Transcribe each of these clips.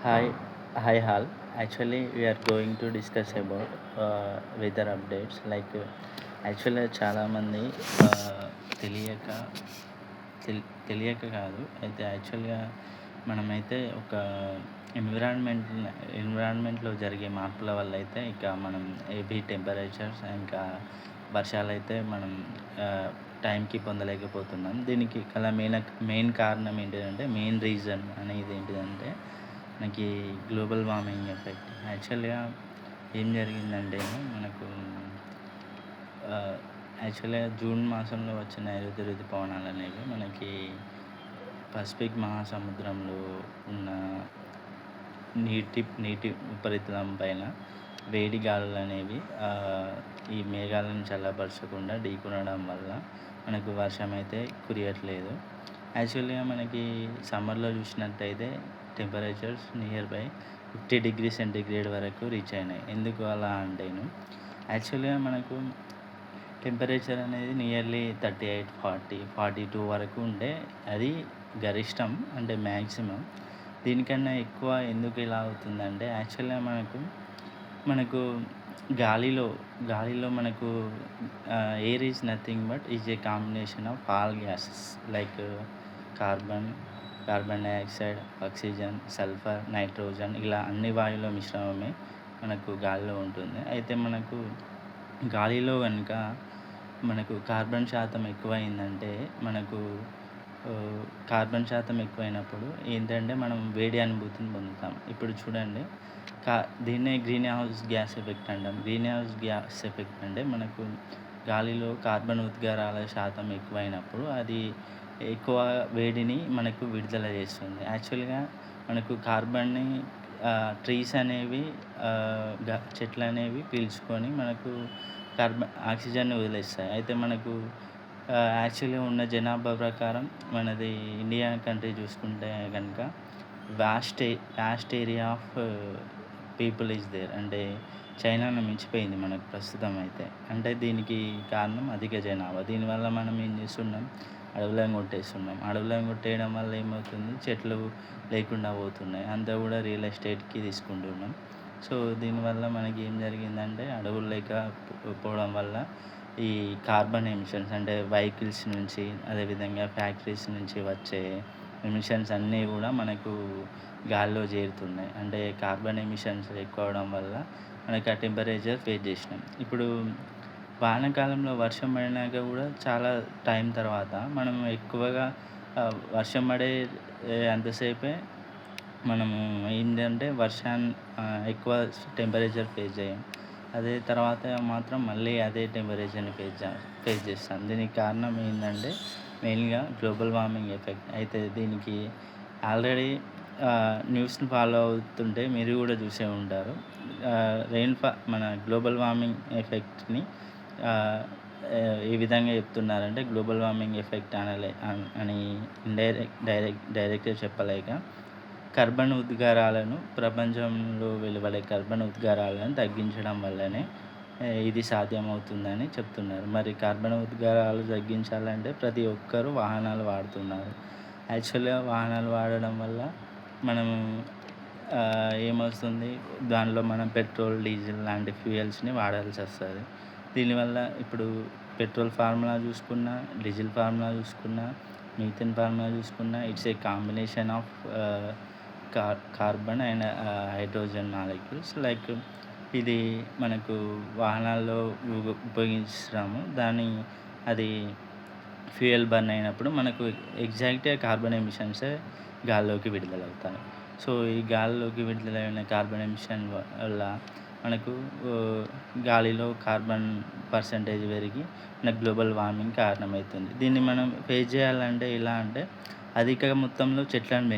Hi, hi, Hal. Actually, we are going to discuss about weather updates. Actually, చాలామంది తెలియక తెలియక కాదు అయితే యాక్చువల్గా మనమైతే ఒక ఎన్విరాన్మెంట్ ఎన్విరాన్మెంట్లో జరిగే మార్పుల వల్ల అయితే ఇక మనం హెవీ టెంపరేచర్స్ ఇంకా వర్షాలైతే మనం ఆ, టైంకి పొందలేకపోతున్నాం. దీనికి గల మెయిన్ కారణం ఏంటిదంటే మెయిన్ రీజన్ అనేది ఏంటిదంటే మనకి గ్లోబల్ వార్మింగ్ ఎఫెక్ట్. యాక్చువల్గా ఏం జరిగిందంటే మనకు యాక్చువల్గా జూన్ మాసంలో వచ్చిన నైరుతి ఋతుపవనాలు అనేవి మనకి పసిఫిక్ మహాసముద్రంలో ఉన్న నీటి ఉపరితలం పైన వేడి గాలులు అనేవి ఈ మేఘాలను చల్లబరచకుండా ఢీకొనడం వల్ల మనకు వర్షం అయితే కురియట్లేదు. యాక్చువల్గా మనకి సమ్మర్లో చూసినట్టయితే temperatures near by 50 degrees centigrade వరకు రీచ్ అయినాయి. ఎందుకు అలా అంటేను యాక్చువల్గా మనకు టెంపరేచర్ అనేది నియర్లీ 38, 40, 42 వరకు ఉంటే అది గరిష్టం, అంటే మ్యాక్సిమం. దీనికన్నా ఎక్కువ ఎందుకు ఇలా అవుతుందంటే యాక్చువల్గా మనకు గాలిలో మనకు air is nothing but is a combination of all gases like carbon carbon dioxide, oxygen, sulphur, nitrogen, ఇలా అన్ని వాయువుల మిశ్రమమే మనకు గాలిలో ఉంటుంది. అయితే మనకు గాలిలో కనుక మనకు కార్బన్ శాతం ఎక్కువైందంటే కార్బన్ శాతం ఎక్కువైనప్పుడు ఏంటంటే మనం వేడి అనుభూతిని పొందుతాం. ఇప్పుడు చూడండి, దీన్నే గ్రీన్ హౌస్ గ్యాస్ ఎఫెక్ట్ అంటాం. గ్రీన్ హౌస్ గ్యాస్ ఎఫెక్ట్ అంటే మనకు గాలిలో కార్బన్ ఉద్గారాల శాతం ఎక్కువైనప్పుడు అది ఎక్కువ వేడిని మనకు విడుదల చేస్తుంది. యాక్చువల్గా మనకు కార్బన్ని ట్రీస్ అనేవి చెట్లు అనేవి పీల్చుకొని మనకు ఆక్సిజన్ని వదిలేస్తాయి. అయితే మనకు యాక్చువల్గా ఉన్న జనాభా ప్రకారం మనది ఇండియా కంట్రీ చూసుకుంటే కనుక vast area of people is there, అంటే చైనాను మించిపోయింది మనకు ప్రస్తుతం అయితే. అంటే దీనికి కారణం అధిక జనాభా. దీనివల్ల మనం ఏం చేస్తున్నాం, అడవులను కొట్టేస్తున్నాం. అడవులను కొట్టేయడం వల్ల ఏమవుతుంది, చెట్లు లేకుండా పోతున్నాయి. అంతా కూడా రియల్ ఎస్టేట్కి తీసుకుంటున్నాం. సో దీనివల్ల మనకి ఏం జరిగిందంటే అడవులు లేకపోవడం వల్ల ఈ కార్బన్ ఎమిషన్స్, అంటే వెహికల్స్ నుంచి అదేవిధంగా ఫ్యాక్టరీస్ నుంచి వచ్చే ఎమిషన్స్ అన్నీ కూడా మనకు గాల్లో చేరుతున్నాయి. అంటే కార్బన్ ఎమిషన్స్ ఎక్కువ అవడం వల్ల మనకు ఆ టెంపరేచర్ ఫేస్ చేసినాం. ఇప్పుడు వానాకాలంలో వర్షం పడినాక కూడా చాలా టైం తర్వాత మనం ఎక్కువగా వర్షం పడే అంతసేపే మనము ఏంటంటే ఎక్కువ టెంపరేచర్ ఫేస్ చేయం. అదే తర్వాత మాత్రం మళ్ళీ అదే టెంపరేచర్ని ఫేస్ చేస్తాం. దీనికి కారణం ఏంటంటే మెయిన్గా గ్లోబల్ వార్మింగ్ ఎఫెక్ట్. అయితే దీనికి ఆల్రెడీ న్యూస్ని ఫాలో అవుతుంటే మీరు కూడా చూసే ఉంటారు. మన గ్లోబల్ వార్మింగ్ ఎఫెక్ట్ని ఏ విధంగా చెప్తున్నారంటే గ్లోబల్ వార్మింగ్ ఎఫెక్ట్ అని డైరెక్ట్గా చెప్పలేక కార్బన్ ఉద్గారాలను ప్రపంచంలో వెలువడే కార్బన్ ఉద్గారాలను తగ్గించడం వల్లనే ఇది సాధ్యమవుతుందని చెప్తున్నారు. మరి కార్బన్ ఉద్గారాలు తగ్గించాలంటే ప్రతి ఒక్కరూ వాహనాలు వాడుతున్నారు. యాక్చువల్గా వాహనాలు వాడడం వల్ల మనం ఏమవుతుంది, దానిలో మనం పెట్రోల్, డీజిల్ లాంటి ఫ్యూయల్స్ని వాడాల్సి వస్తుంది. దీనివల్ల ఇప్పుడు పెట్రోల్ ఫార్ములా చూసుకున్నా, డీజిల్ ఫార్ములా చూసుకున్నా, మీథేన్ ఫార్ములా చూసుకున్నా, it's a combination of carbon and hydrogen molecules. ఇది మనకు వాహనాల్లో ఉపయోగిస్తాము. అది ఫ్యూయల్ బర్న్ అయినప్పుడు మనకు ఎగ్జాక్ట్గా కార్బన్ ఎమిషన్సే గాల్లోకి విడుదలవుతాయి. సో ఈ గాలిలోకి విడుదలైన కార్బన్ ఎమిషన్ వల్ల మనకు గాలిలో కార్బన్ పర్సంటేజ్ పెరిగి మనకు గ్లోబల్ వార్మింగ్ కారణమవుతుంది. దీన్ని మనం ఫేస్ చేయాలంటే ఎలా అంటే అధిక మొత్తంలో చెట్లను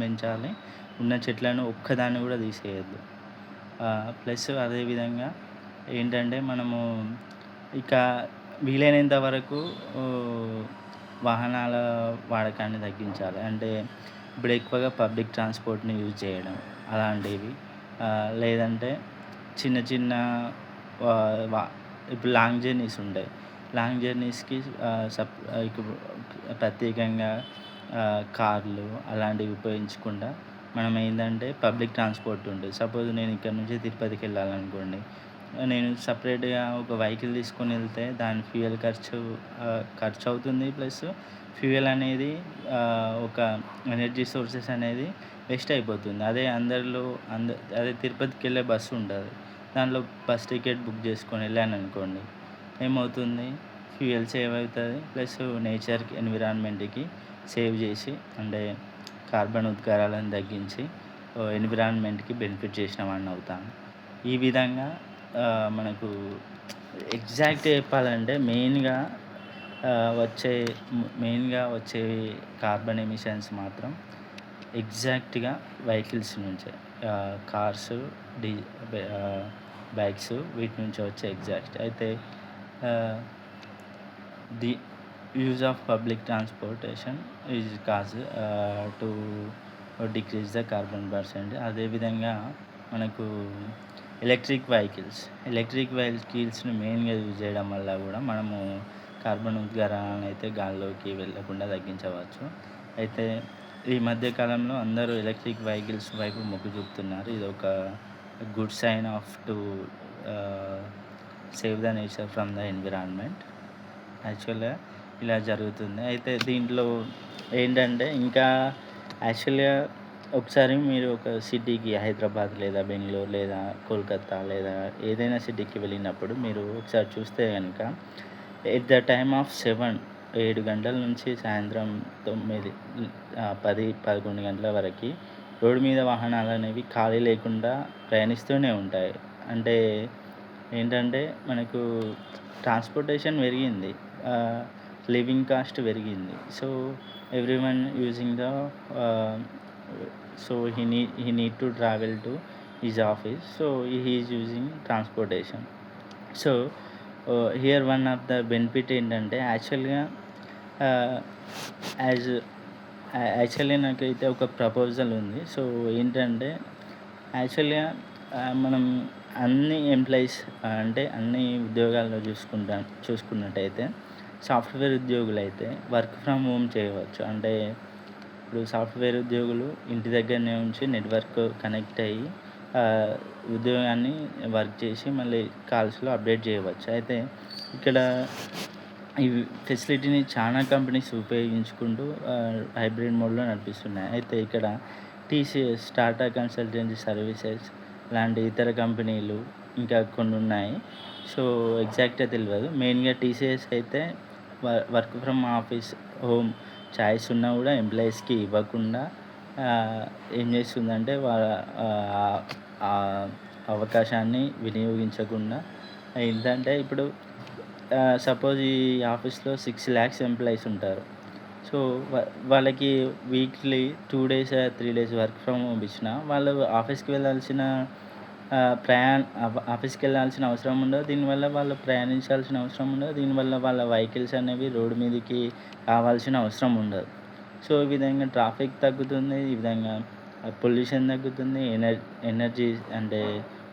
పెంచాలి. ఉన్న చెట్లను ఒక్కదాన్ని కూడా తీసేయద్దు. ప్లస్ అదేవిధంగా ఏంటంటే మనము ఇక వీలైనంత వరకు వాహనాల వాడకాన్ని తగ్గించాలి. అంటే ఇప్పుడు ఎక్కువగా పబ్లిక్ ట్రాన్స్పోర్ట్ని యూజ్ చేయడం అలాంటివి, లేదంటే చిన్న ఇప్పుడు లాంగ్ జర్నీస్ ఉంటాయి. లాంగ్ జర్నీస్కి ప్రత్యేకంగా కార్లు అలాంటివి ఉపయోగించకుండా మనం ఏందంటే పబ్లిక్ ట్రాన్స్‌పోర్ట్ ఉంటుంది. సపోజ్ నేను ఇక్కడ నుంచి తిరుపతికెళ్ళాలనుకోండి. నేను సెపరేట్‌గా ఒక వెహికల్ తీసుకొనెళ్తే దాని ఫ్యూయల్ ఖర్చవుతుంది. ప్లస్ ఫ్యూయల్ అనేది ఒక ఎనర్జీ సోర్సెస్ అనేది వేస్ట్ అయిపోతుంది. అదే తిరుపతికెళ్ళే బస్సు ఉంటది. దాంట్లో బస్ టికెట్ బుక్ చేసుకొని వెళ్ళాననుకోండి, ఏమవుతుంది ఫ్యూయల్ సేవ్ అవుతుంది. ప్లస్ నేచర్‌కి, ఎన్విరాన్మెంట్‌కి సేవ్ చేసి అంటే కార్బన్ ఉద్గారాలను తగ్గించి ఎన్విరాన్మెంట్‌కి బెనిఫిట్ చేసిన వాడిని అవుతాను. ఈ విధంగా మనకు ఎగ్జాక్ట్‌గా చెప్పాలంటే మెయిన్‌గా వచ్చే కార్బన్ ఎమిషన్స్ మాత్రం ఎగ్జాక్ట్‌గా వెహికల్స్ నుంచే. కార్స్, డీ బైక్స్ వీటి నుంచే వచ్చే ఎగ్జాస్ట్. అయితే the use of public transportation is to decrease the carbon percent. అదేవిధంగా మనకు ఎలక్ట్రిక్ వెహికల్స్‌ని మెయిన్‌గా యూజ్ చేయడం వల్ల కూడా మనము కార్బన్ ఉద్గారాలను అయితే గాల్లోకి వెళ్ళకుండా తగ్గించవచ్చు. అయితే ఈ మధ్య కాలంలో అందరూ ఎలక్ట్రిక్ వెహికల్స్ వైపు మొగ్గు చూపుతున్నారు. ఇదొక good sign to save the nature from the environment. యాక్చువల్‌గా ఇలా జరుగుతుంది. అయితే దీంట్లో ఏంటంటే ఇంకా యాక్చువల్‌గా ఒకసారి మీరు ఒక సిటీకి హైదరాబాద్ లేదా బెంగుళూరు లేదా కోల్కతా లేదా ఏదైనా సిటీకి వెళ్ళినప్పుడు మీరు ఒకసారి చూస్తే గనుక ఎట్ ద టైమ్ ఆఫ్ 7 గంటల నుంచి సాయంత్రం 10, 11 గంటల వరకి రోడ్డు మీద వాహనాలనేవి ఖాళీ లేకుండా ప్రయాణిస్తూనే ఉంటాయి. అంటే ఏంటంటే మనకు ట్రాన్స్‌పోర్టేషన్ పెరిగింది. లివింగ్ కాస్ట్ పెరిగింది. So everyone using the he need to travel to his office. So he is using transportation. So here one of the benefit ఏంటంటే యాక్చువల్లీ నాకైతే ఒక ప్రపోజల్ ఉంది. సో ఏంటంటే యాక్చువల్‌గా మనం అన్ని ఎంప్లాయీస్ అంటే అన్ని ఉద్యోగాల్లో చూసుకున్నట్టయితే సాఫ్ట్‌వేర్ ఉద్యోగులైతే వర్క్ ఫ్రమ్ హోమ్ చేయవచ్చు. అంటే ఇప్పుడు సాఫ్ట్‌వేర్ ఉద్యోగులు ఇంటి దగ్గరనే ఉంచి నెట్వర్క్ కనెక్ట్ అయ్యి ఉద్యోగాన్ని వర్క్ చేసి మళ్ళీ కాల్స్‌లో అప్డేట్ చేయవచ్చు. అయితే ఇక్కడ ఈ ఫెసిలిటీని చాలా కంపెనీస్ ఉపయోగించుకుంటూ హైబ్రిడ్ మోడ్‌లో నడిపిస్తున్నాయి. అయితే ఇక్కడ టీసీఎస్, టాటా కన్సల్టెన్సీ సర్వీసెస్ లాంటి ఇతర కంపెనీలు ఇంకా కొన్ని ఉన్నాయి. సో ఎగ్జాక్ట్‌గా తెలవదు. మెయిన్‌గా టీసీఎస్ అయితే work from office, home choice ఉన్నా కూడా ఎంప్లాయీస్‌కి ఇవ్వకుండా ఏం చేస్తుందంటే వాళ్ళ అవకాశాన్ని వినియోగించకుండా ఏంటంటే ఇప్పుడు సపోజ్ ఈ ఆఫీస్‌లో 6 lakhs ఎంప్లాయీస్ ఉంటారు. సో వాళ్ళకి weekly 2 days, 3 days work from home ఇచ్చినా వాళ్ళు ఆఫీస్‌కి వెళ్ళాల్సిన అవసరం ఉండదు. దీనివల్ల వాళ్ళు ప్రయాణించాల్సిన అవసరం ఉండదు. దీనివల్ల వాళ్ళ వెహికల్స్ అనేవి రోడ్డు మీదకి రావాల్సిన అవసరం ఉండదు. సో ఈ విధంగా ట్రాఫిక్ తగ్గుతుంది. ఈ విధంగా పొల్యూషన్ తగ్గుతుంది. ఎనర్జీ అంటే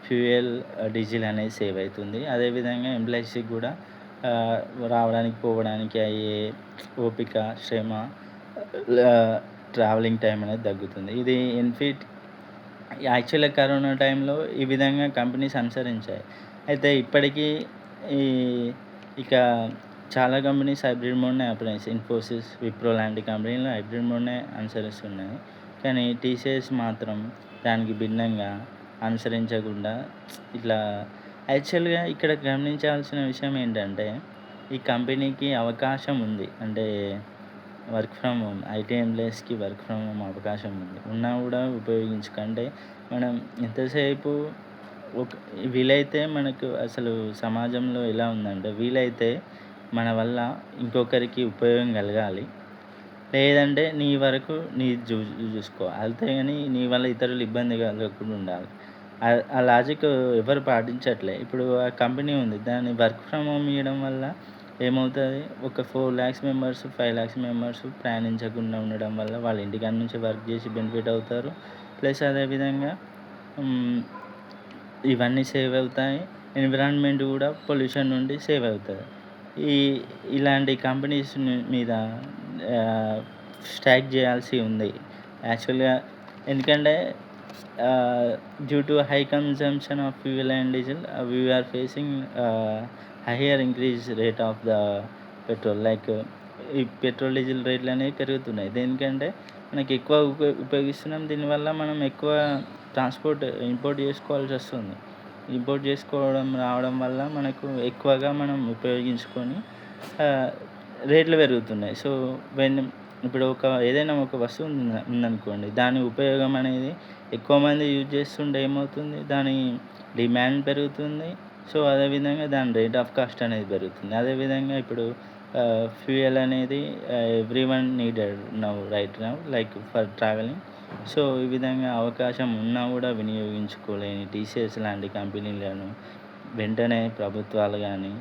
ఫ్యూయల్, డీజిల్ అనేది సేవ్ అవుతుంది. అదేవిధంగా ఎంప్లాయీస్‌కి కూడా రావడానికి, పోవడానికి అయ్యే ఓపిక, శ్రమ, ట్రావెలింగ్ టైం అనేది తగ్గుతుంది. ఇది యాక్చువల్‌గా కరోనా టైంలో ఈ విధంగా కంపెనీస్ అనుసరించాయి. అయితే ఇప్పటికీ ఇక చాలా కంపెనీస్ హైబ్రిడ్ మోడ్‌నే ఇన్ఫోసిస్, విప్రో లాంటి కంపెనీలు హైబ్రిడ్ మోడ్‌నే అనుసరిస్తున్నాయి. కానీ టీసీఎస్ మాత్రం దానికి భిన్నంగా అనుసరించకుండా ఇట్లా యాక్చువల్‌గా ఇక్కడ గమనించాల్సిన విషయం ఏంటంటే ఈ కంపెనీకి అవకాశం ఉంది. అంటే వర్క్ ఫ్రమ్ హోమ్ ఐటీ ఎంప్లాయీస్‌కి వర్క్ ఫ్రమ్ హోమ్ అవకాశం ఉంది. ఉన్నా కూడా ఉపయోగించకంటే మనం ఎంతసేపు వీలైతే మనకు అసలు సమాజంలో ఎలా ఉందంటే వీలైతే మన వల్ల ఇంకొకరికి ఉపయోగం కలగాలి. లేదంటే నీ వరకు చూసుకో. అంతేగాని నీ వల్ల ఇతరులు ఇబ్బంది కలగకుండా ఉండాలి. ఆ లాజిక్ ఎవరు పాటించట్లే. ఇప్పుడు ఆ కంపెనీ ఉంది. దాన్ని వర్క్ ఫ్రమ్ హోమ్ ఇవ్వడం వల్ల ఏమవుతుంది, ఒక 4 lakhs మెంబర్స్, 5 lakhs మెంబర్స్ ప్రయాణించకుండా ఉండడం వల్ల వాళ్ళ ఇంటికాడ నుంచి వర్క్ చేసి బెనిఫిట్ అవుతారు. ప్లస్ అదేవిధంగా ఇవన్నీ సేవ్ అవుతాయి. ఎన్విరాన్మెంట్ కూడా పొల్యూషన్ నుండి సేవ్ అవుతుంది. ఇలాంటి కంపెనీస్ మీద స్ట్రైక్ చేయాల్సి ఉంది యాక్చువల్‌గా. ఎందుకంటే due to high consumption of fuel and diesel we are facing higher increase rate of the petrol. Like ఈ పెట్రోల్, డీజిల్ రేట్లనేవి పెరుగుతున్నాయి. దేనికంటే మనకి ఎక్కువ ఉపయోగిస్తున్నాం. దీనివల్ల మనం ఎక్కువ ట్రాన్స్‌పోర్ట్ ఇంపోర్ట్ చేసుకోవాల్సొస్తుంది. ఇంపోర్ట్ రావడం వల్ల మనకు ఎక్కువగా మనం ఉపయోగించుకొని రేట్లు పెరుగుతున్నాయి. సో, ఇప్పుడు ఏదైనా ఒక వస్తువు ఉందనుకోండి, దాని ఉపయోగం అనేది ఎక్కువ మంది యూజ్ చేస్తుంటే ఏమవుతుంది, దాని డిమాండ్ పెరుగుతుంది. సో, అదేవిధంగా దాని రేట్ ఆఫ్ కాస్ట్ అనేది పెరుగుతుంది. అదేవిధంగా ఇప్పుడు ఫ్యూయల్ అనేది everyone needed right now like for travelling. So, ఈ విధంగా అవకాశం ఉన్నా కూడా వినియోగించుకోలేని టీసీఎస్ లాంటి కంపెనీలను వెంటనే ప్రభుత్వాలు కానీ,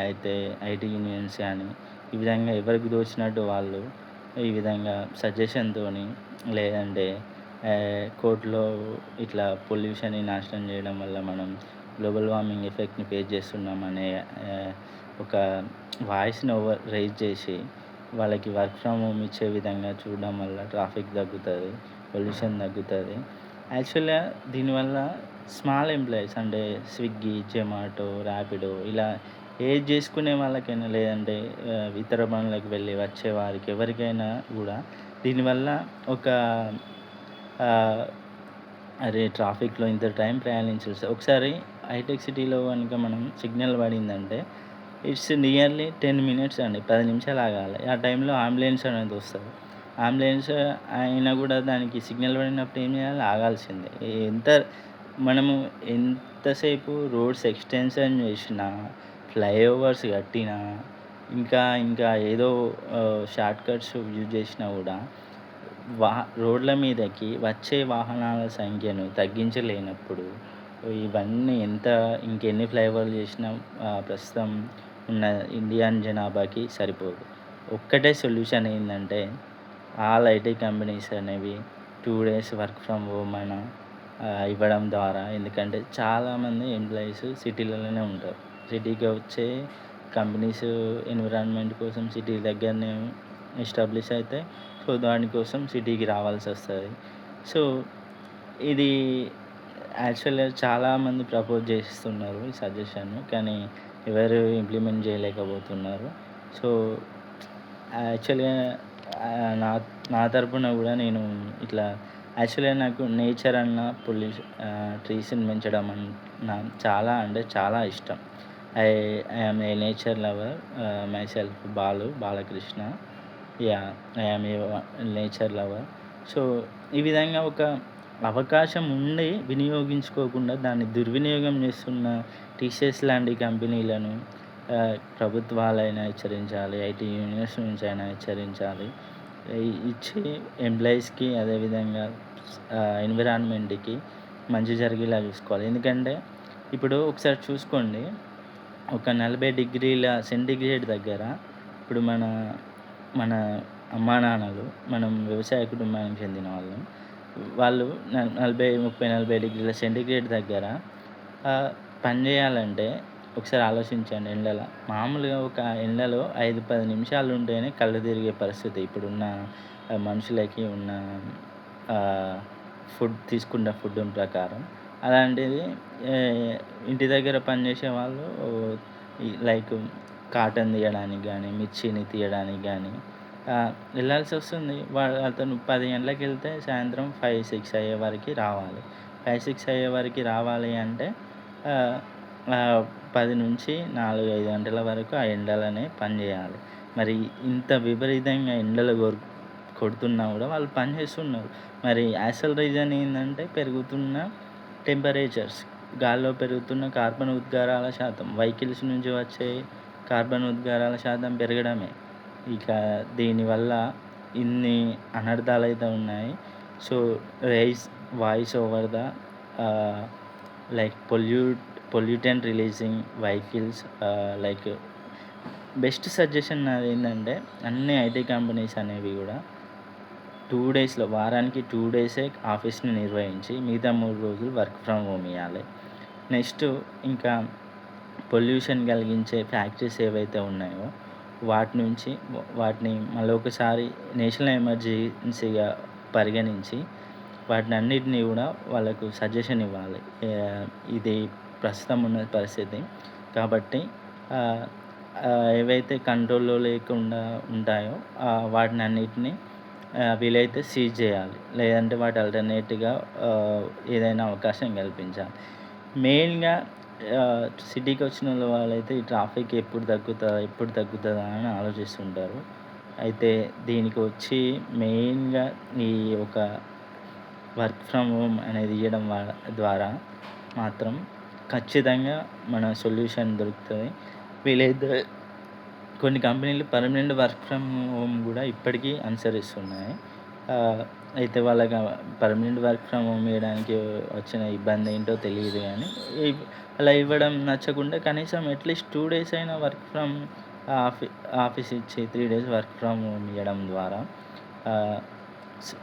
అయితే ఐటీ యూనియన్స్ కానీ, ఈ విధంగా ఎవరికి తోచినట్టు వాళ్ళు ఈ విధంగా సజెషన్‌తోని లేదంటే కోర్ట్‌లో ఇట్లా పొల్యూషన్‌ని నాశనం చేయడం వల్ల మనం గ్లోబల్ వార్మింగ్ ఎఫెక్ట్‌ని ఫేస్ చేస్తున్నామనే ఒక వాయిస్‌ని రైజ్ చేసి వాళ్ళకి వర్క్ ఫ్రమ్ హోమ్ ఇచ్చే విధంగా చూడడం వల్ల ట్రాఫిక్ తగ్గుతుంది, పొల్యూషన్ తగ్గుతుంది. యాక్చువల్‌గా దీనివల్ల స్మాల్ ఎంప్లాయీస్ అంటే స్విగ్గీ, జొమాటో, ర్యాపిడో ఇలా ఏది చేసుకునే వాళ్ళకైనా లేదంటే ఇతర పనులకు వెళ్ళి వచ్చే వారికి ఎవరికైనా కూడా దీనివల్ల ఒక అరే ట్రాఫిక్‌లో ఇంత టైం ప్రయాణించాల్సి ఒకసారి హైటెక్ సిటీలో కనుక మనం సిగ్నల్ పడిందంటే ఇట్స్ నియర్లీ 10 మినిట్స్ అండి. 10 నిమిషాలు ఆగాలి. ఆ టైంలో అంబులెన్స్ అనేది వస్తది. అంబులెన్స్ అయినా కూడా దానికి సిగ్నల్ పడినప్పుడు ఏం చేయాలి? ఆగాల్సిందే. మనము ఎంతసేపు రోడ్స్ ఎక్స్‌టెన్షన్ చేసినా, ఫ్లైఓవర్స్ కట్టినా, ఇంకా ఏదో షార్ట్ కట్స్ యూజ్ చేసినా కూడా రోడ్ల మీదకి వచ్చే వాహనాల సంఖ్యను తగ్గించలేనప్పుడు ఇవన్నీ ఇంకెన్ని ఫ్లైఓవర్లు చేసినా ప్రస్తుతం ఉన్న ఇండియన్ జనాభాకి సరిపోదు. ఒక్కటే సొల్యూషన్ ఏందంటే ఆల్ ఐటీ కంపెనీస్ అనేవి 2 days వర్క్ ఫ్రమ్ హోమ్ అయినా ఇవ్వడం ద్వారా. ఎందుకంటే చాలామంది ఎంప్లాయీస్ సిటీలలోనే ఉంటారు. సిటీకి వచ్చే కంపెనీస్ ఎన్విరాన్మెంట్ కోసం సిటీ దగ్గరనే ఎస్టాబ్లిష్ అవుతాయి. సో, దానికోసం సిటీకి రావాల్సొస్తది. సో, ఇది యాక్చువల్‌గా చాలామంది ప్రపోజ్ చేస్తున్నారు ఈ సజెషన్‌ను. కానీ ఎవరు ఇంప్లిమెంట్ చేయలేకపోతున్నారు. సో, యాక్చువల్‌గా నా నా తరపున కూడా నేను ఇట్లా యాక్చువల్‌గా నాకు నేచర్ అన్న ట్రీస్‌ని పెంచడం చాలా అంటే చాలా ఇష్టం. I am a nature lover myself Balakrishna. Yeah! I am a nature lover. So, ఈ విధంగా ఒక అవకాశం ఉండి వినియోగించుకోకుండా దాన్ని దుర్వినియోగం చేస్తున్న టీసీఎస్ లాంటి కంపెనీలను ప్రభుత్వాలైనా హెచ్చరించాలి. ఐటీ యూనియన్స్ నుంచి అయినా హెచ్చరించాలి. ఇచ్చే ఎంప్లాయీస్‌కి అదేవిధంగా ఎన్విరాన్మెంట్‌కి మంచి జరిగేలా చూసుకోవాలి. ఎందుకంటే ఇప్పుడు ఒకసారి చూసుకోండి, ఒక 40 degrees సెంటీగ్రేడ్ దగ్గర ఇప్పుడు మన అమ్మానాన్నలు మనం వ్యవసాయ కుటుంబానికి చెందిన వాళ్ళు 40 degrees సెంటీగ్రేడ్ దగ్గర పని చేయాలంటే ఒకసారి ఆలోచించండి. మామూలుగా ఒక ఎండలో 5-10 నిమిషాలు ఉంటేనే కళ్ళు తిరిగే పరిస్థితి ఇప్పుడున్న మనుషులకి ఉన్న తీసుకున్న ఫుడ్ ప్రకారం. అలాంటిది ఇంటి దగ్గర పనిచేసే వాళ్ళు లైక్ కాటన్ తీయడానికి కానీ, మిర్చిని తీయడానికి కానీ వెళ్ళాల్సి వస్తుంది. అతను 10 గంటలకు వెళ్తే సాయంత్రం 5-6 అయ్యే వరకు రావాలి. 5-6 అయ్యే వరకు రావాలి అంటే 10 నుంచి 4-5 గంటల వరకు ఆ ఎండలనే పని చేయాలి. మరి ఇంత విపరీతంగా ఎండలు కొడుతున్నా కూడా వాళ్ళు పని చేస్తున్నారు. మరి అసలు రీజన్ ఏందంటే పెరుగుతున్న టెంపరేచర్స్, గాల్లో పెరుగుతున్న కార్బన్ ఉద్గారాల శాతం, వెహికల్స్ నుంచి వచ్చే కార్బన్ ఉద్గారాల శాతం పెరగడమే. ఇక దీనివల్ల ఇన్ని అనర్థాలైతే ఉన్నాయి. So, raise voice over the like pollutant releasing vehicles. Like best suggestion నాది ఏంటంటే అన్ని ఐటీ కంపెనీస్ అనేవి కూడా 2 daysలో వారానికి 2 days ఆఫీస్‌ని నిర్వహించి మిగతా 3 రోజులు వర్క్ ఫ్రమ్ హోమ్ ఇవ్వాలి. నెక్స్ట్ ఇంకా పొల్యూషన్ కలిగించే ఫ్యాక్టరీస్ ఏవైతే ఉన్నాయో వాటి నుంచి వాటిని మళ్ళొకసారి నేషనల్ ఎమర్జెన్సీగా పరిగణించి వాటినన్నిటిని గూడా వాళ్ళకు సజెషన్ ఇవ్వాలి. ఇది ప్రస్తుతం ఉన్న పరిస్థితి. కాబట్టి ఆహ్, ఏవైతే కంట్రోల్‌లో లేకుండా ఉంటాయో వాటినన్నిటిని వీలైతే సీజ్ చేయాలి. లేదంటే వాటి ఆల్టర్‌నేట్‌గా ఏదైనా అవకాశం కల్పించాలి. మెయిన్‌గా సిటీకొచ్చిన వాళ్ళైతే ఈ ట్రాఫిక్ ఎప్పుడు తగ్గుతదా అని ఆలోచిస్తుంటారు. అయితే దీనికి వచ్చి మెయిన్‌గా ఈ ఒక వర్క్ ఫ్రమ్ హోమ్ అనేది ఇయ్యడం ద్వారా మాత్రం ఖచ్చితంగా మన సొల్యూషన్ దొరుకుతది. వీలైతే కొన్ని కంపెనీలు పర్మనెంట్ వర్క్ ఫ్రమ్ హోమ్ గూడా ఇప్పటికీ అనుసరిస్తున్నాయి. అయితే వాళ్ళకి పర్మనెంట్ వర్క్ ఫ్రమ్ హోమ్ ఇయ్యడానికి వచ్చిన ఇబ్బందేంటో తెలీదు గానీ, అలా ఇవ్వడం నచ్చకుండా కనీసం అట్‌లీస్ట్ 2 డేస్ అయినా వర్క్ ఫ్రమ్ ఆఫీ ఆఫీస్ ఇచ్చి 3 డేస్ వర్క్ ఫ్రమ్ హోమ్ ఇయ్యడం ద్వారా ఆహ్, స్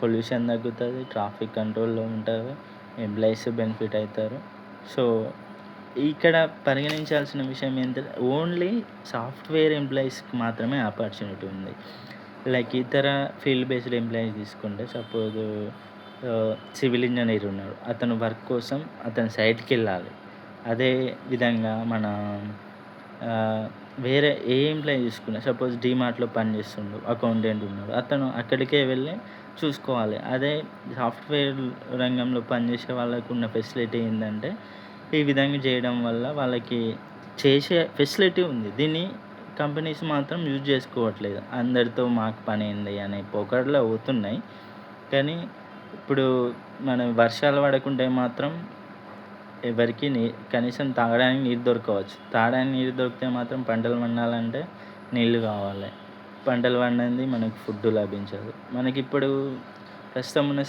పొల్యూషన్ తగ్గుతది, ట్రాఫిక్ కంట్రోల్‌లో ఉంటది, ఎంప్లాయీస్ బెనిఫిట్ అయితారు. సో, ఇక్కడ పరిగణించాల్సిన విషయం ఏంటంటే ఓన్లీ సాఫ్ట్‌వేర్ ఎంప్లాయీస్‌కి మాత్రమే ఆపర్చునిటీ ఉంది. లైక్ ఇతర ఫీల్డ్ బేస్డ్ ఎంప్లాయీస్ తీసుకుంటే సపోజు సివిల్ ఇంజినీర్ ఉన్నాడు. అతను వర్క్ కోసం అతను సైట్‌కెళ్ళాలి. అదే విధంగా మన వేరే ఏ ఎంప్లాయీ తీసుకున్నా సపోజ్ డీమార్ట్‌లో పనిచేస్తుండు, అకౌంటెంట్ ఉన్నాడు. అతను అక్కడికే వెళ్ళి చూసుకోవాలి. అదే సాఫ్ట్‌వేర్ రంగంలో పనిచేసే వాళ్ళకున్న ఫెసిలిటీ ఏందంటే, ఈ విధంగా చేయడం వల్ల వాళ్ళకి చేసే ఫెసిలిటీ ఉంది. దీన్ని కంపెనీస్ మాత్రం యూజ్ చేసుకోవట్లేదు. అందరితో మాకు పనేంది అనే పోకడలో పోతున్నాయి. కానీ ఇప్పుడు మనం వర్షాలు పడకుంటే మాత్రం ఎవరికీ కనీసం తాగడానికి నీరు దొరకవచ్చు. తాగడానికి నీరు దొరికితే మాత్రం పంటలు పండాలంటే నీళ్ళు కావాలి. పంటలు పండంది మనకు ఫుడ్ లభించదు. మనకిప్పుడు ప్రస్తుతం ఉన్న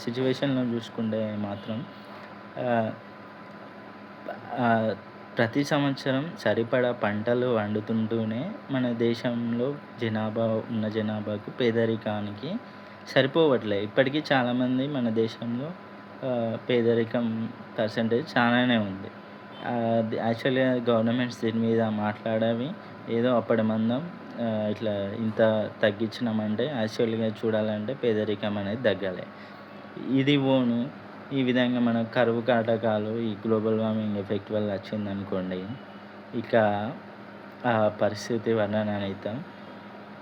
సిట్యుయేషన్‌లో చూసుకుంటే మాత్రం ఆహ్, ఆహ్, ప్రతి సంవత్సరం సరిపడా పంటలు వండుతుంటూనే మన దేశంలో జనాభాకు పేదరికానికి సరిపోవట్లే. ఇప్పటికీ చాలామంది మన దేశంలో పేదరికం పర్సెంటేజ్ చాలానే ఉంది. యాక్చువల్‌గా గవర్నమెంట్స్ దీని మీద మాట్లాడవి ఏదో అప్పటి మందం ఇట్లా ఇంత తగ్గించినామంటే యాక్చువల్‌గా చూడాలంటే పేదరికం అనేది తగ్గాలి. ఇది పోను ఈ విధంగా మన కరువు కాటకాలు ఈ గ్లోబల్ వార్మింగ్ ఎఫెక్ట్ వల్ల వచ్చిందనుకోండి, ఇక ఆ పరిస్థితి వర్ణనాతీతం.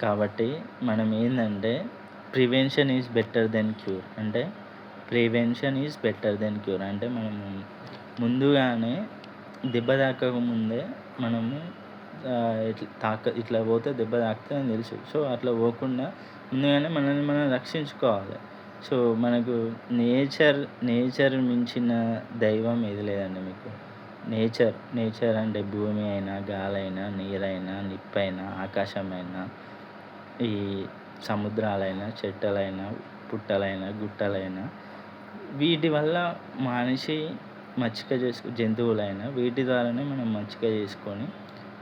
కాబట్టి మనం ఏందంటే prevention is better then cure. అంటే prevention is better then cure. అంటే మనము ముందుగానే దెబ్బ తాకకముందే మనము ఇట్లా పోతే దెబ్బ తాకుతదని తెలుసు. సో, అట్లా పోకుండా ముందుగానే మనల్ని మనం రక్షించుకోవాలి. సో, మనకు నేచర్ మించిన దైవం ఏది లేదండి మీకు. నేచర్ అంటే భూమి అయినా, గాలైనా, నీరైనా, నిప్పైనా, ఆకాశమైనా, ఈ సముద్రాలైనా, చెట్టలైనా, పుట్టలైనా, గుట్టలైనా వీటి వల్ల మనిషి జంతువులైనా వీటి ద్వారానే మనం మచ్చిక చేసుకొని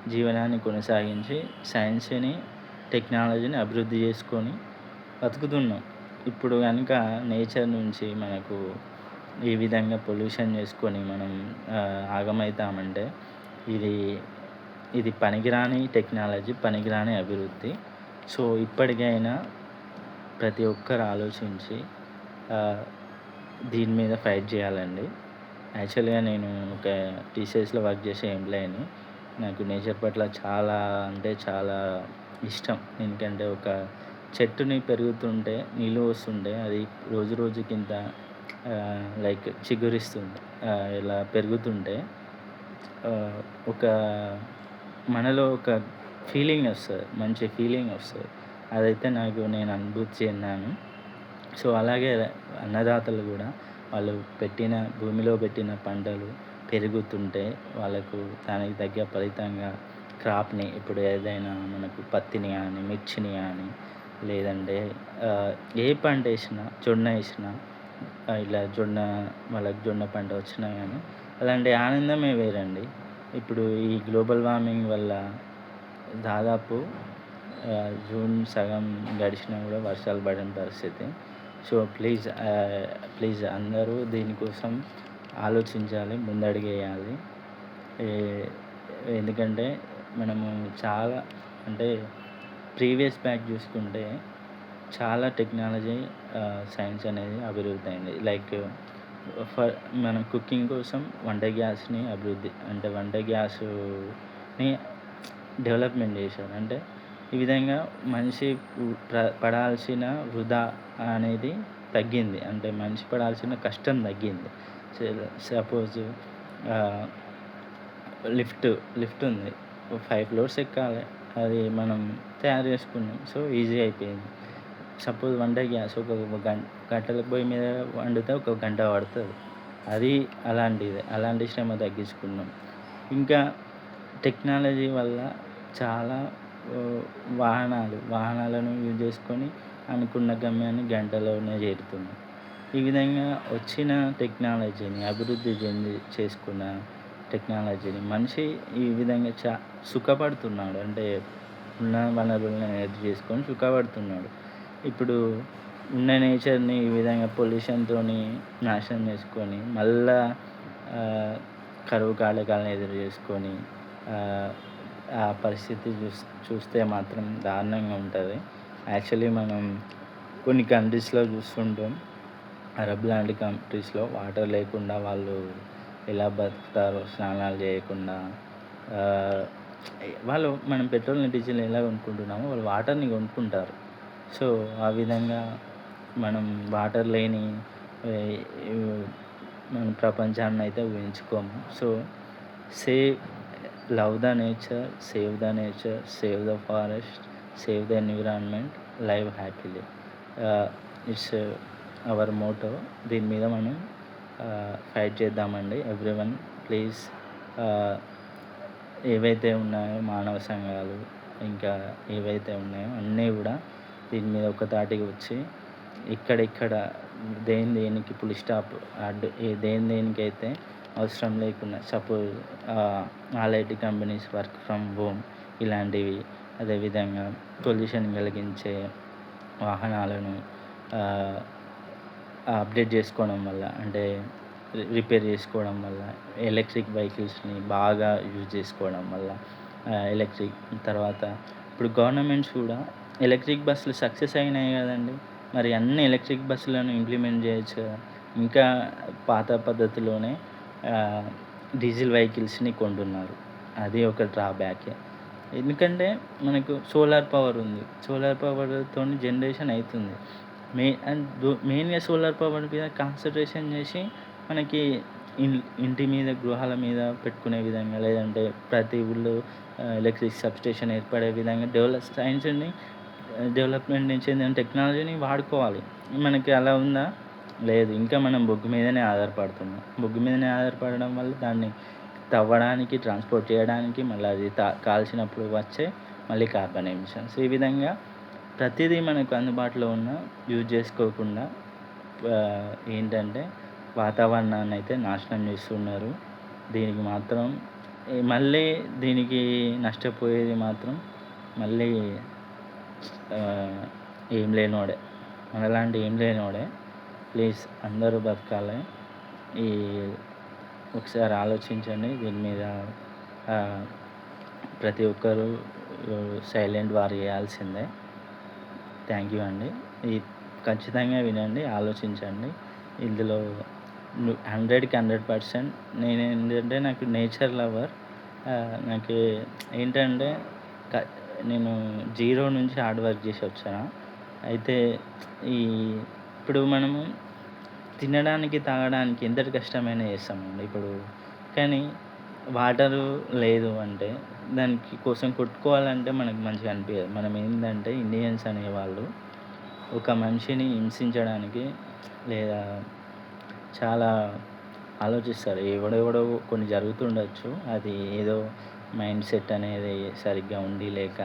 జీవనాన్ని కొనసాగించి సైన్స్‌ని, టెక్నాలజీని అభివృద్ధి చేసుకొని బతుకుతున్నాం. ఇప్పుడు గనుక నేచర్ నుంచి మనకు ఈ విధంగా పొల్యూషన్ చేసుకొని మనం ఆగమైతామంటే ఇది ఇది పనికిరాని టెక్నాలజీ, పనికిరాని అభివృద్ధి. సో, ఇప్పటికైనా ప్రతి ఒక్కరు ఆలోచించి దీని మీద ఫైట్ చేయాలండి. యాక్చువల్‌గా నేను ఒక టీసీఎస్‌లో వర్క్ చేసే ఎంప్లాయీని. నాకు నేచర్ పట్ల చాలా అంటే చాలా ఇష్టం. ఎందుకంటే ఒక చెట్టుని పెరుగుతుంటే నీళ్ళు పోస్తుంటే అది రోజు రోజుకింత లైక్ చిగురిస్తుంది. ఇలా పెరుగుతుంటే ఒక మనలో ఒక ఫీలింగ్ వస్తది. మంచి ఫీలింగ్ వస్తది. అదైతే నేను అనుభూతి చెందాను. సో, అలాగే అన్నదాతలు కూడా వాళ్ళు భూమిలో పెట్టిన పంటలు పెరుగుతుంటే వాళ్ళకు దానికి తగ్గ ఫలితంగా క్రాప్‌ని ఇప్పుడు ఏదైనా మనకు పత్తిని గానీ, మిర్చిని గానీ లేదంటే ఏ పంట ఏసినా, జొన్న ఏసినా ఇలా వాళ్ళకి జొన్న పంట వచ్చినా గానీ అలాంటి ఆనందమే వేరండి. ఇప్పుడు ఈ గ్లోబల్ వార్మింగ్ వల్ల దాదాపు జూన్ సగం గడిచినా కూడా వర్షాలు పడని పరిస్థితి. సో, ప్లీజ్ అందరూ దీనికోసం ఆలోచించాలి, ముందడుగేయాలి. ఎందుకంటే మనము చాలా అంటే ప్రీవియస్ బ్యాక్ చూసుకుంటే చాలా టెక్నాలజీ, సైన్స్ అనేది అభివృద్ధి అయింది. లైక్ ఫర్ మనం కుకింగ్ కోసం వంట గ్యాస్‌ని అభివృద్ధి అంటే వంట గ్యాసుని డెవలప్‌మెంట్ చేశారు. అంటే ఈ విధంగా మనిషి పడాల్సిన వృధా అనేది తగ్గింది. అంటే మనిషి పడాల్సిన కష్టం తగ్గింది. సపోజ్ ఆహ్, లిఫ్ట్ ఉంది. 5 ఫ్లోర్స్ ఎక్కాలి. అది మనం తయారు చేసుకున్నాం. సో, ఈజీ అయిపోయింది. సపోజ్ వంట గ్యాస్ ఒక కట్టెల పొయ్యి మీద వండితే ఒక గంట పడతది. అది అలాంటిదే. అలాంటి శ్రమ తగ్గించుకున్నాం. ఇంకా టెక్నాలజీ వల్ల చాలా వాహనాలను యూజ్ చేసుకొని అనుకున్న గమ్యాన్ని గంటలోనే చేరుతున్నాం. ఈ విధంగా వచ్చిన టెక్నాలజీని అభివృద్ధి చేసుకున్న టెక్నాలజీని మనిషి ఈ విధంగా సుఖపడుతున్నాడు. అంటే ఉన్న వనరులను ఎర్త్ చేసుకొని సుఖపడుతున్నాడు. ఇప్పుడు ఉన్న నేచర్‌ని ఈ విధంగా పొల్యూషన్‌తోని నాశనం చేసుకొని మళ్ళా కరువు కాటకాలను ఎదురు చేసుకొని ఆ పరిస్థితి చూస్తే మాత్రం దారుణంగా ఉంటుంది. యాక్చువల్లీ మనం కొన్ని కంట్రీస్‌లో చూస్తుంటాం. అరబ్ లాంటి కంట్రీస్‌లో వాటర్ లేకుండా వాళ్ళు ఎలా బతుకుతారో, స్నానాలు చేయకుండా. వాళ్ళు మనం పెట్రోల్‌ని, డీజిల్‌ని ఎలా కొనుక్కుంటున్నామో వాళ్ళు వాటర్‌ని కొనుక్కుంటారు. సో, ఆ విధంగా మనం వాటర్ లేని మన ప్రపంచాన్ని అయితే ఊహించుకోము. So, save love the nature, save the forest, save the environment, live happily. It's our motto. దీని మీద మనం ఫైట్ చేద్దామండి. ఎవ్రీవన్ ప్లీజ్ ఏవైతే ఉన్నాయో మానవ సంఘాలు, ఇంకా ఏవైతే ఉన్నాయో అన్నీ కూడా దీని మీద ఒక తాటికి వచ్చి ఇక్కడిక్కడ దేనికి ఫుల్ స్టాప్ దేనికైతే అవసరం లేకుండా, suppose all IT companies work from home ఇలాంటివి, అదేవిధంగా పొల్యూషన్ కలిగించే వాహనాలను అప్డేట్ చేసుకోవడం వల్ల, అంటే రిపేర్ చేసుకోవడం వల్ల, ఎలక్ట్రిక్ వెహికల్స్‌ని బాగా యూజ్ చేసుకోవడం వల్ల, తర్వాత ఇప్పుడు గవర్నమెంట్స్ కూడా ఎలక్ట్రిక్ బస్సులు సక్సెస్ అయినాయి కదండి. మరి అన్ని ఎలక్ట్రిక్ బస్సులను ఇంప్లిమెంట్ చేయొచ్చు కదా. ఇంకా పాత పద్ధతిలోనే డీజిల్ వెహికల్స్‌ని కొంటున్నారు. అది ఒక డ్రాబ్యాకే. ఎందుకంటే మనకు సోలార్ పవర్ ఉంది. సోలార్ పవర్‌తోని జనరేషన్ అవుతుంది. మెయిన్‌గా సోలార్ పవర్ మీద కాన్సంట్రేషన్ చేసి మనకి ఇంటి మీద, గృహాల మీద పెట్టుకునే విధంగా, లేదంటే ప్రతి ఊళ్ళో ఎలక్ట్రిక్ సబ్‌స్టేషన్ ఏర్పడే విధంగా సైన్స్‌ని డెవలప్‌మెంట్ చెందిన టెక్నాలజీని వాడుకోవాలి. మనకి అలా ఉందా? లేదు. ఇంకా మనం బొగ్గు మీదనే ఆధారపడుతున్నాం. బొగ్గు మీదనే ఆధారపడడం వల్ల దాన్ని తవ్వడానికి, ట్రాన్స్‌పోర్ట్ చేయడానికి, మళ్ళీ అది కాల్చినప్పుడు వచ్చే మళ్ళీ కార్బన్ ఎమిషన్స్. ఈ విధంగా ప్రతిదీ మనకు అందుబాటులో ఉన్న యూజ్ చేసుకోకుండా ఏంటంటే వాతావరణాన్ని అయితే నాశనం చేస్తున్నారు. దీనికి మాత్రం మళ్ళీ దీనికి నష్టపోయేది మాత్రం మళ్ళీ ఏం లేనోడే, మనలాంటి ఏం లేనోడే. ప్లీజ్ అందరూ బతకాలి. ఒకసారి ఆలోచించండి దీని మీద. ప్రతి ఒక్కరూ సైలెంట్ వార్ చేయాల్సిందే. థ్యాంక్ యూ అండి. ఖచ్చితంగా వినండి, ఆలోచించండి. ఇందులో 100కి 100% నేనేంటంటే నాకు నేచర్ లవర్. నాకు ఏంటంటే నేను జీరో నుంచి హార్డ్ వర్క్ చేసి వచ్చాను. అయితే ఇప్పుడు మనము తినడానికి, తాగడానికి ఎంతటి కష్టమైనా చేస్తామండి ఇప్పుడు. కానీ వాటరు లేదు అంటే దానికి కోసం కొట్టుకోవాలంటే మనకు మంచిగా అనిపించదు. మనం ఏంటంటే ఇండియన్స్ అనేవాళ్ళు ఒక మనిషిని హింసించడానికి లేదా చాలా ఆలోచిస్తారు. ఎవడెవడో కొన్ని జరుగుతుండొచ్చు. అది ఏదో మైండ్ సెట్ అనేది సరిగ్గా ఉండి లేక.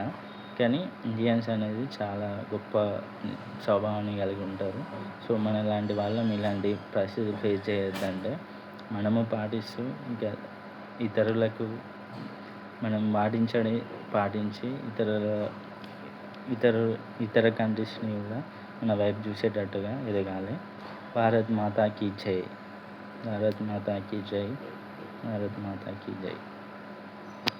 కానీ ఇండియన్స్ అనేది చాలా గొప్ప స్వభావాన్ని కలిగి ఉంటారు. సో, మనలాంటి వాళ్ళం ఇలాంటి పరిస్థితులు ఫేస్ చేయొద్దంటే మనము పాటిస్తూ ఇంకా ఇతరులకు మనం పాటించి ఇతర కంట్రీస్‌ని కూడా మన వైపు చూసేటట్టుగా ఎదగాలి. భారత్ మాతా కీ జై. భారత్ మాతా కీ జై. భారత్ మాతా కీ జై.